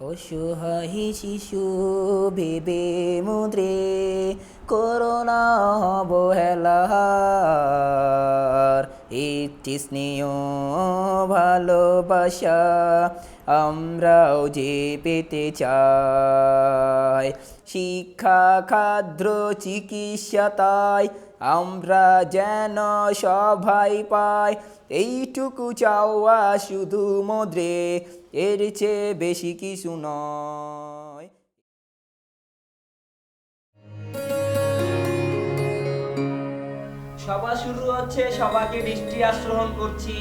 অসহায় শিশু ভেবে মুদ্রে করোনা অবহেলার একটি স্নেহ ভালোবাসা আমরাও যে পেতে চাই। শিক্ষা খাদ্য চিকিৎসা তাই আমরা যেন সবাই পাই, এইটুকু চাওয়া শুধু মোদ্রে, এর চেয়ে বেশি কিছু নয়। সভা শুরু হচ্ছে, সবাইকে দৃষ্টি আশ্রয় করছি।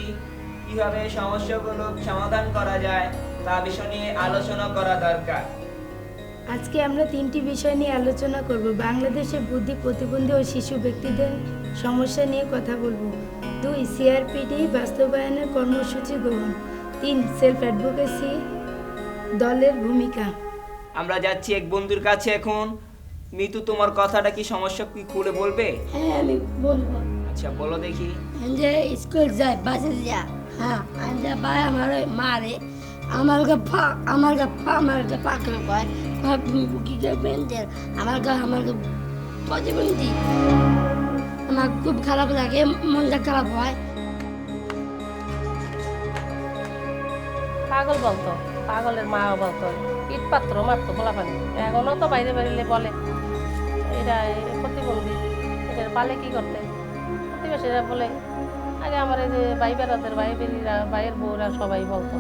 কিভাবে সমস্যাগুলো সমাধান করা যায় তা বিষয় নিয়ে আলোচনা করা দরকার। আজকে আমরা 3টি বিষয় নিয়ে আলোচনা করব। বাংলাদেশের বুদ্ধি প্রতিবন্ধী ও শিশু ব্যক্তিদের সমস্যা নিয়ে কথা বলবো। 2, সিআরপিডি বাস্তবায়নের কর্মসূচি গ্রহণ। 3, সেলফ অ্যাডভোকেসি দলের ভূমিকা। আমরা যাচ্ছি এক বন্ধুর কাছে এখন। মিতু, তোমার কথাটা কি, সমস্যা কি খুলে বলবে? হ্যাঁ, আমি বলবো। আচ্ছা, বলো দেখি। যে স্কুল যায় বাসে যা, হ্যাঁ, যে ভাই আমার মারে, আমার পাকড়ে কয় কি বেঞ্চের আমার প্রতিবন্ধী, আমার খুব খারাপ লাগে, মনটা খারাপ হয়। পাগল বলতো, পাগলের মাও বলতো ইট পাত্র মারতো পোলাপানি। এখনও তো বাইরে বেরোলে বলে এরা প্রতিবন্ধী, এটা পালে কি করতে। প্রতিবেশীরা বলে, আগে আমার এই যে ভাই বেড়াদের ভাই বেরিরা ভাইয়ের বউরা সবাই বলতো।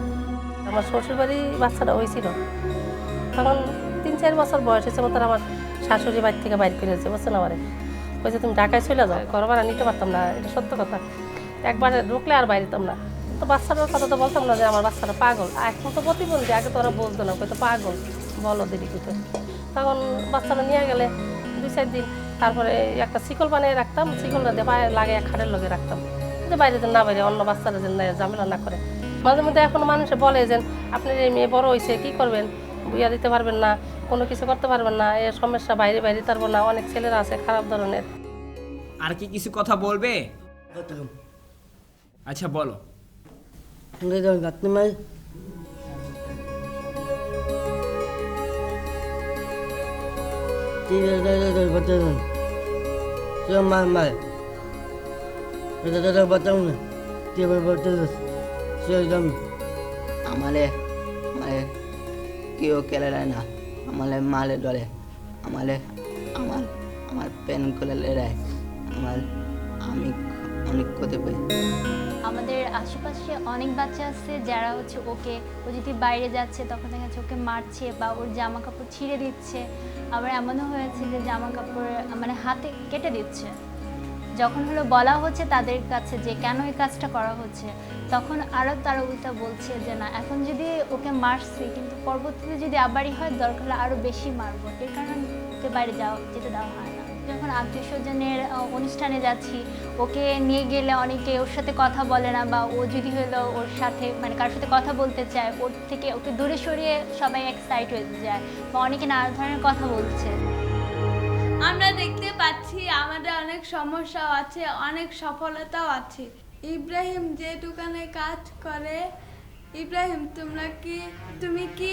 আমার শ্বশুরবাড়ি বাচ্চাটা হয়েছিল তখন 3-4 বছর বয়স হয়েছে মতো আমার শাশুড়ি বাড়ি থেকে বাইর করে হয়েছে, বুঝছেন। আমারে বলছে তুমি ঢাকায় চলে যাও, ঘর ভাড়া নিতে পারতাম না, এটা সত্য কথা। একবারে ঢুকলে আর বাইরেতাম না। তো বাচ্চাটার কথা তো বলতাম না যে আমার বাচ্চাটা পাগল। এখন তো প্রতিবন্ধী, আগে তো ওরা বলতো না, তো পাগল বলো দিদি কিছু। তখন বাচ্চাটা নিয়ে গেলে 2-4 দিন, তারপরে একটা শিকল বানিয়ে রাখতাম, শিকলটা দিয়ে পায়ে লাগে খাটের লগে রাখতাম, যে বাইরে যেন না বাইরে, অন্য বাচ্চারা যেন ঝামেলা না করে। মাঝে মধ্যে এখন মানুষে বলে যে আপনার এই মেয়ে বড় হয়েছে, কী করবেন, বুইয়া দিতে পারবেন না, কোনো কিছু করতে পারবেন না, এর সমস্যা বাইরে বাইরে পারবো না, অনেক ছেলেরা আছে খারাপ ধরনের। আর কি কিছু কথা বলবে? আচ্ছা, বলো। আমালে কেউ কেলে না, আমালে মালে ডলে, আমালে আমার পেন করে লেড়ায়, আমি অনেক ক্ষতি পাই। আমাদের আশেপাশে অনেক বাচ্চা আছে যারা ওকে, ও যদি বাইরে যাচ্ছে তখন দেখা যাচ্ছে ওকে মারছে বা ওর জামা কাপড় ছিঁড়ে দিচ্ছে। আবার এমনও হয়েছে যে জামা কাপড় মানে হাতে কেটে দিচ্ছে। যখন বলা হচ্ছে তাদের কাছে যে কেন এই কাজটা করা হচ্ছে, তখন আরও তারা উল্টা বলছে যে না, এখন যদি ওকে মারছি কিন্তু পরবর্তীতে যদি আবারই হয় দরকার হলে আরও বেশি মারবো, এর কারণে ওকে বাইরে যেতে দেওয়া হয় না। যখন আত্মীয় স্বজনের অনুষ্ঠানে যাচ্ছি, ওকে নিয়ে গেলে অনেকে ওর সাথে কথা বলে না, বা ও যদি ওর সাথে মানে কারোর সাথে কথা বলতে চায়, ওর থেকে ওকে দূরে সরিয়ে সবাই এক সাইড হয়ে যায়, বা অনেকে নানা ধরনের কথা বলছে। আমরা দেখতে পাচ্ছি আমাদের অনেক সমস্যাও আছে, অনেক সফলতাও আছে। ইব্রাহিম যে দোকানে কাজ করে, ইব্রাহিম তুমি কি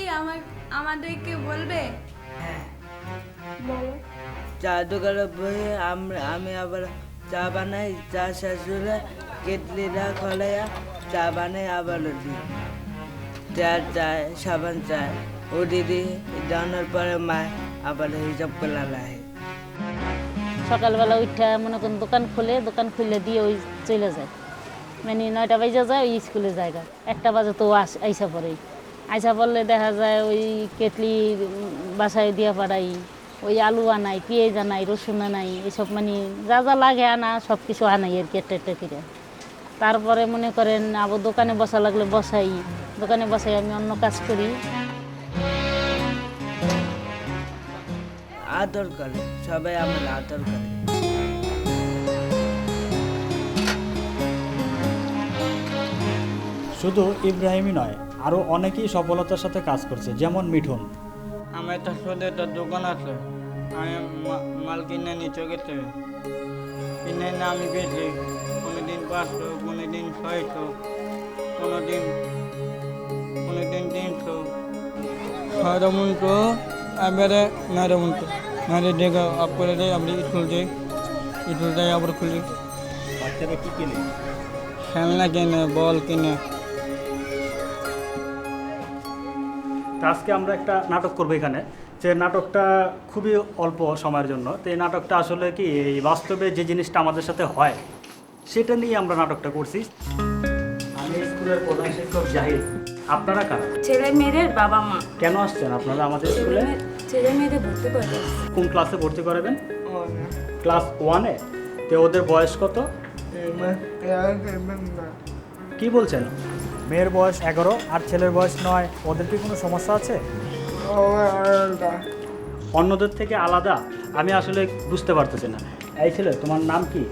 আমাদেরকে বলবে? বলো। চা দোকানে বসে আমি আবার চা বানাই, চা শেষ হলে কেটলিটা খোলাইয়া চা বানাই, আবার দিই চায় সাবান চায় ও দিদি জানার পরে মা আবার হিসাব করে লাগায়। সকালবেলা উঠা মনে করেন দোকান খুলে দিয়ে ওই চলে যায়, মানে 9টা বাজে যায়, ওই স্কুলে জায়গা 1টা বাজে তো আইসা পড়লে দেখা যায় ওই কেটলি বাসায় দিয়ে পাড়াই, ওই আলু আনাই, পেঁয়াজ আনাই, রসুন আনাই, এসব মানে যা যা লাগে আনা সব কিছু আনাই আর কি একটা করে। তারপরে মনে করেন আবার দোকানে বসা লাগলে দোকানে বসাই আমি অন্য কাজ করি। আদর করে সবাই, আমার আদর করে। শুধু ইব্রাহিমই নয়, আরও অনেকেই সফলতার সাথে কাজ করছে, যেমন মিঠুন। আমার একটা একটা দোকান আছে, আমি মাল কিনে নিচে গেছে, কিনে না আমি বেশি, কোনোদিন 500, কোনোদিন 600, কোনোদিন 300, খয়রামুন্টু এবারে নাইরামুন্টু নাইরে ডেকে আপ করে দেয় আমরা স্কুল যাই আবার খুলি। বাচ্চারা কি কিনে? খেলনা কিনে, বল কিনে। তো আজকে আমরা একটা নাটক করবো এখানে, যে নাটকটা খুবই অল্প সময়ের জন্য। তো এই নাটকটা আসলে কি এই বাস্তবে যে জিনিসটা আমাদের সাথে হয় সেটা নিয়ে আমরা নাটকটা করছি। আমি স্কুলের প্রধান শিক্ষক জাহিদ। আপনারা কারা? ছেলে মেয়েদের বাবা মা। কেন আসছেন আপনারা আমাদের স্কুলে? ছেলে মেয়েদের ভর্তি করতে। কোন ক্লাসে ভর্তি করাবেন? ক্লাস 1-এ। তো ওদের বয়স কত? কি বলছেন? মেয়ের বয়স 11 আর ছেলের বয়স 9। ওদের কি কোনো সমস্যা আছে? অন্যদের থেকে আলাদা? আমি আসলে বুঝতে পারতেছি না। এই ছেলে, তোমার নাম কি?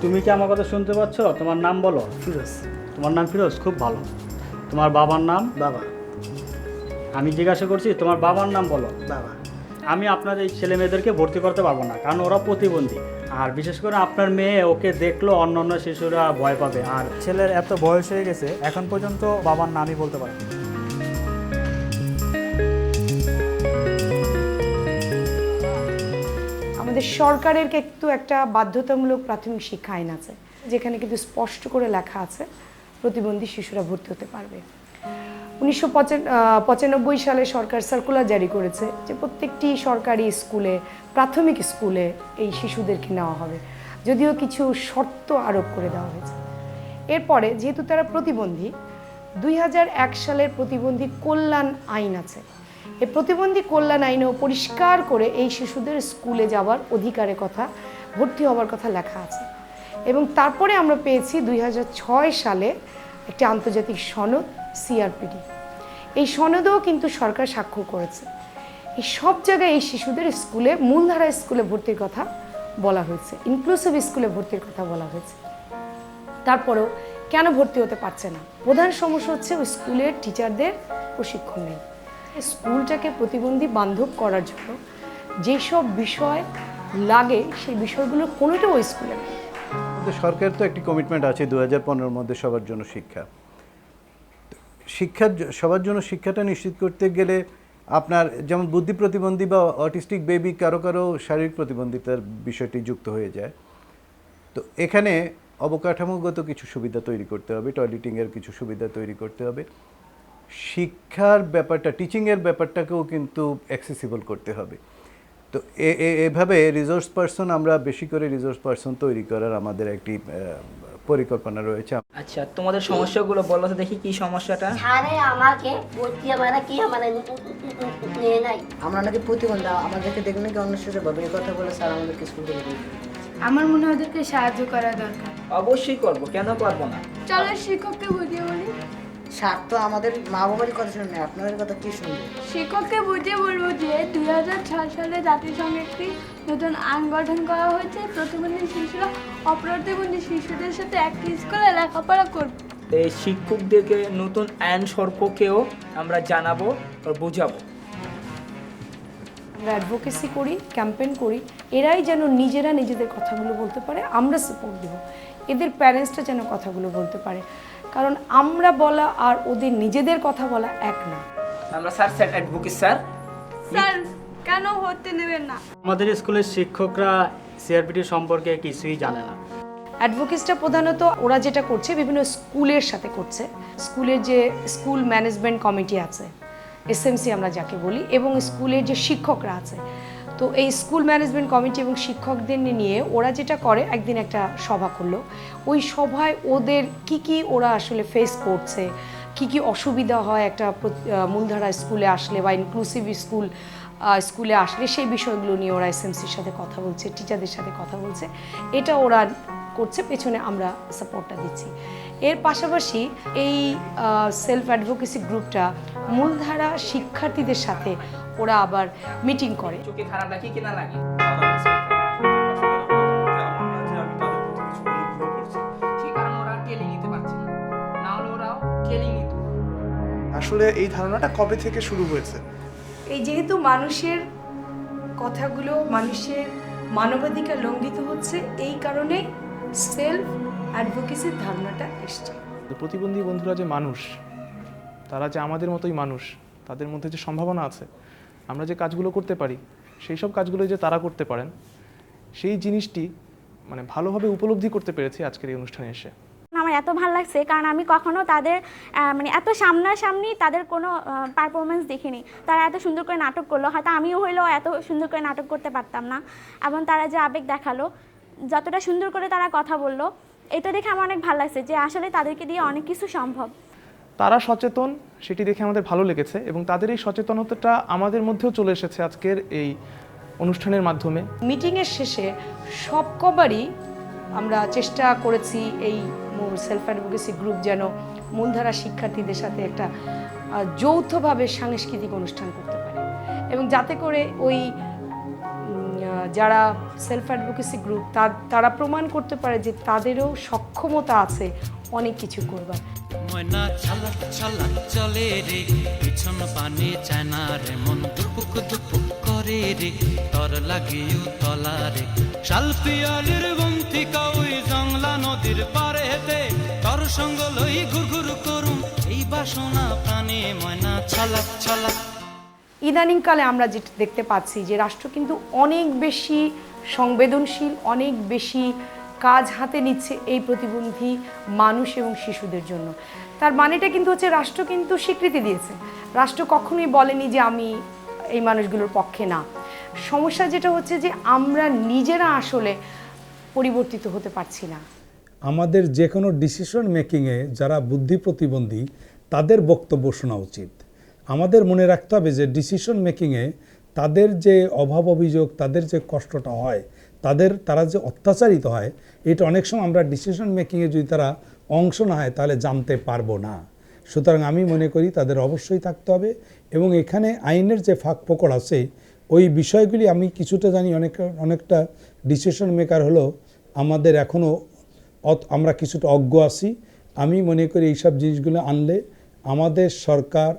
তুমি কি আমার কথা শুনতে পাচ্ছ? তোমার নাম বলো। ফিরোজ। তোমার নাম ফিরোজ, খুব ভালো। তোমার বাবার নাম? বাবা। আমি জিজ্ঞাসা করছি তোমার বাবার নাম বলো। বাবা। আমি আপনার এই ছেলে মেয়েদেরকে ভর্তি করতে পারবো না, কারণ ওরা প্রতিবন্ধী। আর বিশেষ করে আপনার মেয়ে, ওকে দেখলো অন্য শিশুরা ভয় পাবে। আর ছেলের এত বয়স হয়ে গেছে, এখন পর্যন্ত বাবার নামই বলতে পারে না। আমাদের সরকারের কিন্তু একটা বাধ্যতামূলক প্রাথমিক শিক্ষা আইন আছে, যেখানে কিন্তু স্পষ্ট করে লেখা আছে প্রতিবন্ধী শিশুরা ভর্তি হতে পারবে। 1995 সালে সরকার সার্কুলার জারি করেছে যে প্রত্যেকটি সরকারি স্কুলে, প্রাথমিক স্কুলে এই শিশুদেরকে নেওয়া হবে, যদিও কিছু শর্ত আরোপ করে দেওয়া হয়েছে। এরপরে যেহেতু তারা প্রতিবন্ধী, 2001 সালের প্রতিবন্ধী কল্যাণ আইন আছে। এই প্রতিবন্ধী কল্যাণ আইনেও পরিষ্কার করে এই শিশুদের স্কুলে যাওয়ার অধিকারের কথা, ভর্তি হওয়ার কথা লেখা আছে। এবং তারপরে আমরা পেয়েছি 2006 সালে একটি আন্তর্জাতিক সনদ CRPD। এই সনদেও কিন্তু সরকার স্বাক্ষর করেছে। এই সব জায়গায় এই শিশুদের স্কুলে, মূলধারা স্কুলে ভর্তির কথা বলা হয়েছে, ইনক্লুসিভ স্কুলে ভর্তির কথা বলা হয়েছে। তারপরেও কেন ভর্তি হতে পারছে না? প্রধান সমস্যা হচ্ছে ওই স্কুলের টিচারদের প্রশিক্ষণ নেই। স্কুলটাকে প্রতিবন্ধী বান্ধব করার জন্য যেসব বিষয় লাগে সেই বিষয়গুলো কোনোটা ওই স্কুলে নেই। সরকার তো একটি কমিটমেন্ট আছে 2015-র মধ্যে সবার জন্য শিক্ষা। সবার জন্য শিক্ষাটা নিশ্চিত করতে গেলে আপনার যেমন বুদ্ধি প্রতিবন্ধী বা অটিস্টিক বেবি, কারো শারীরিক প্রতিবন্ধিতার বিষয়টি যুক্ত হয়ে যায়। তো এখানে অবকাঠামোগত কিছু সুবিধা তৈরি করতে হবে, টয়লেটিংয়ের কিছু সুবিধা তৈরি করতে হবে। শিক্ষার ব্যাপারটা, টিচিংয়ের ব্যাপারটাকেও কিন্তু অ্যাক্সেসিবল করতে হবে। তো এভাবে রিসোর্স পার্সন, আমরা বেশি করে রিসোর্স পার্সন তৈরি করার আমাদের একটি পরিকল্পনা রয়েছে। আচ্ছা, তোমাদের সমস্যাগুলো বলো তো দেখি, কি সমস্যাটা? ছাড়ে আমাকে ভর্তি আমার কি আমার নিয়ে নাই। আমরা নাকি প্রতিবন্ধী, আমাদেরকে দেখে নাকি অন্য শিশু ভাবে, এই কথা বলে স্যার আমাদেরকে স্কুল থেকে দিয়ে দিল। আমার মনে হয় ওদেরকে সাহায্য করা দরকার। অবশ্যই করবো, কেন করবো না? চলো শিক্ষককে বুঝিয়ে বলি। স্যার তো আমাদের মা বাবারই কথা শুনে, আপনাদের কথা কি শুনবে? শিক্ষককে বুঝিয়ে বলবো যে 2006 সালে জাতিসংঘে একটি নতুন আইন গঠন করা হয়েছে, প্রতিবন্ধী শিশুরা অপ্রতিবন্ধী শিশুদের সাথে একটি স্কুলে লেখাপড়া করবে। এই শিক্ষকদেরকে নতুন আইন সম্পর্কেও আমরা জানাবো আর বোঝাবো। আমরা অ্যাডভোকেসি করি, ক্যাম্পেইন করি, এরাই যেন নিজেরা নিজেদের কথাগুলো বলতে পারে, আমরা সাপোর্ট দেব। এদের প্যারেন্টসটা যেন কথাগুলো বলতে পারে, কারণ আমরা বলা আর ওদের নিজেদের কথা বলা এক না। আমরা স্যার অ্যাডভোকেট স্যার কেন হতে নেবেন না? আমাদের স্কুলের শিক্ষকরা CRPD সম্পর্কে কিছুই জানে না। অ্যাডভোকেটসটা প্রধানত ওরা যেটা করছে, বিভিন্ন স্কুলের সাথে করছে। স্কুলের যে স্কুল ম্যানেজমেন্ট কমিটি আছে, SMC আমরা যাকে বলি, এবং স্কুলের যে শিক্ষকরা আছে, তো এই স্কুল ম্যানেজমেন্ট কমিটি এবং শিক্ষকদের নিয়ে ওরা যেটা করে, একদিন একটা সভা করলো। ওই সভায় ওদের কি ওরা আসলে ফেস করছে, কি অসুবিধা হয় একটা মূলধারা স্কুলে আসলে বা ইনক্লুসিভ স্কুলে আসলে, সেই বিষয়গুলো নিয়ে ওরা SMCর সাথে কথা বলছে, টিচারদের সাথে কথা বলছে। এটা ওরা করছে, পেছনে আমরা সাপোর্টটা দিচ্ছি। এর পাশাপাশি এই সেলফ অ্যাডভোকেসি গ্রুপটা মূলধারা শিক্ষার্থীদের সাথে ওরা আবার মিটিং করে। চোখে খারাপ লাগে কিনা লাগে, সেই কারণে ওরা টেলিং নিতে পারছে না, না হলে ওরাও টেলিং নিত। আসলে এই ধারণাটা কবে থেকে শুরু হয়েছে? এই যেহেতু মানুষের কথাগুলো, মানুষের মানবাধিকার লঙ্ঘিত হচ্ছে, এই কারণে সেলফ অ্যাডভোকেসির ধারণাটা এসছে। প্রতিবন্ধী বন্ধুরা যে মানুষ, তারা যে আমাদের মতোই মানুষ, তাদের মধ্যে যে সম্ভাবনা আছে, আমরা যে কাজগুলো করতে পারি সেই সব কাজগুলো যে তারা করতে পারেন, সেই জিনিসটি মানে ভালোভাবে উপলব্ধি করতে পেরেছি আজকের এই অনুষ্ঠানে এসে। আমার এত ভালো লাগছে কারণ আমি কখনো তাদের মানে এত সামনাসামনি তাদের কোনো পারফরমেন্স দেখিনি। তারা এত সুন্দর করে নাটক করলো, হয়তো আমিও হইলেও এত সুন্দর করে নাটক করতে পারতাম না। এবং তারা যে আবেগ দেখালো, যতটা সুন্দর করে তারা কথা বললো, এটা দেখে আমার অনেক ভালো লাগছে যে আসলে তাদেরকে দিয়ে অনেক কিছু সম্ভব। তারা সচেতন, সেটি দেখে আমাদের ভালো লেগেছে এবং তাদের এই সচেতনতাটা আমাদের মধ্যেও চলে এসেছে আজকের এই অনুষ্ঠানের মাধ্যমে। মিটিংয়ের শেষে সব কবারই আমরা চেষ্টা করেছি এই সেলফ অ্যাডভোকেসি গ্রুপ যেন মূলধারা শিক্ষার্থীদের সাথে একটা যৌথভাবে সাংস্কৃতিক অনুষ্ঠান করতে পারে এবং যাতে করে ওই যারা সেলফ অ্যাডভোকেসি গ্রুপ তারা প্রমাণ করতে পারে যে তাদেরও সক্ষমতা আছে অনেক কিছু করবার। ময়না ছালাক ছালাক চলে রে, পিছন পানে চায় না রে, মন দুপুক দুপুক করে রে, তর লাগিও তলা রে, শাল পিয়ালির বন্তিকা ওই জংলা নদীর পারে হেতে, তর সঙ্গ লই ঘুরঘুর করুম এই বাসনা প্রাণে, ময়না ছালাক ছালাক। ইদানিংকালে আমরা যেটা দেখতে পাচ্ছি যে রাষ্ট্র কিন্তু অনেক বেশি সংবেদনশীল, অনেক বেশি কাজ হাতে নিচ্ছে এই প্রতিবন্ধী মানুষ এবং শিশুদের জন্য। তার মানেটা কিন্তু হচ্ছে রাষ্ট্র কিন্তু স্বীকৃতি দিয়েছে, রাষ্ট্র কখনোই বলেনি যে আমি এই মানুষগুলোর পক্ষে না। সমস্যা যেটা হচ্ছে যে আমরা নিজেরা আসলে পরিবর্তিত হতে পারছি না। আমাদের যে কোনো ডিসিশন মেকিংয়ে যারা বুদ্ধি প্রতিবন্ধী তাদের বক্তব্য শোনা উচিত। আমাদের মনে রাখতে হবে যে ডিসিশন মেকিংয়ে তাদের যে অভাব অভিযোগ, তাদের যে কষ্টটা হয়, তারা যে অত্যাচারিত হয়, এটা অনেক সময় আমরা ডিসিশন মেকিংয়ে যদি তারা অংশ না হয় তাহলে জানতে পারবো না। সুতরাং আমি মনে করি তাদের অবশ্যই থাকতে হবে এবং এখানে আইনের যে ফাঁক ফোকর আছে ওই বিষয়গুলি আমি কিছুটা জানি, অনেকটা ডিসিশন মেকার হলো আমাদের এখনও আমরা কিছুটা অজ্ঞ আছি। আমি মনে করি এইসব জিনিসগুলো আনলে আমাদের সরকার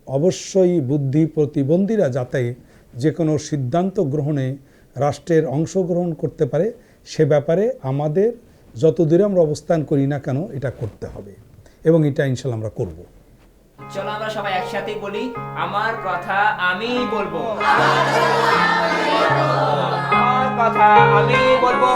অবশ্যই বুদ্ধি প্রতিবন্ধীরা যাতে যে কোনো সিদ্ধান্ত গ্রহণে রাষ্ট্রের অংশগ্রহণ করতে পারে সে ব্যাপারে আমাদের যত দূরে আমরা অবস্থান করি না কেন এটা করতে হবে এবং এটা ইনশাল্লাহ আমরা করব। চলো আমরা সবাই একসাথেই বলি, আমার কথা আমি বলবো, আমার কথা আমি বলবো।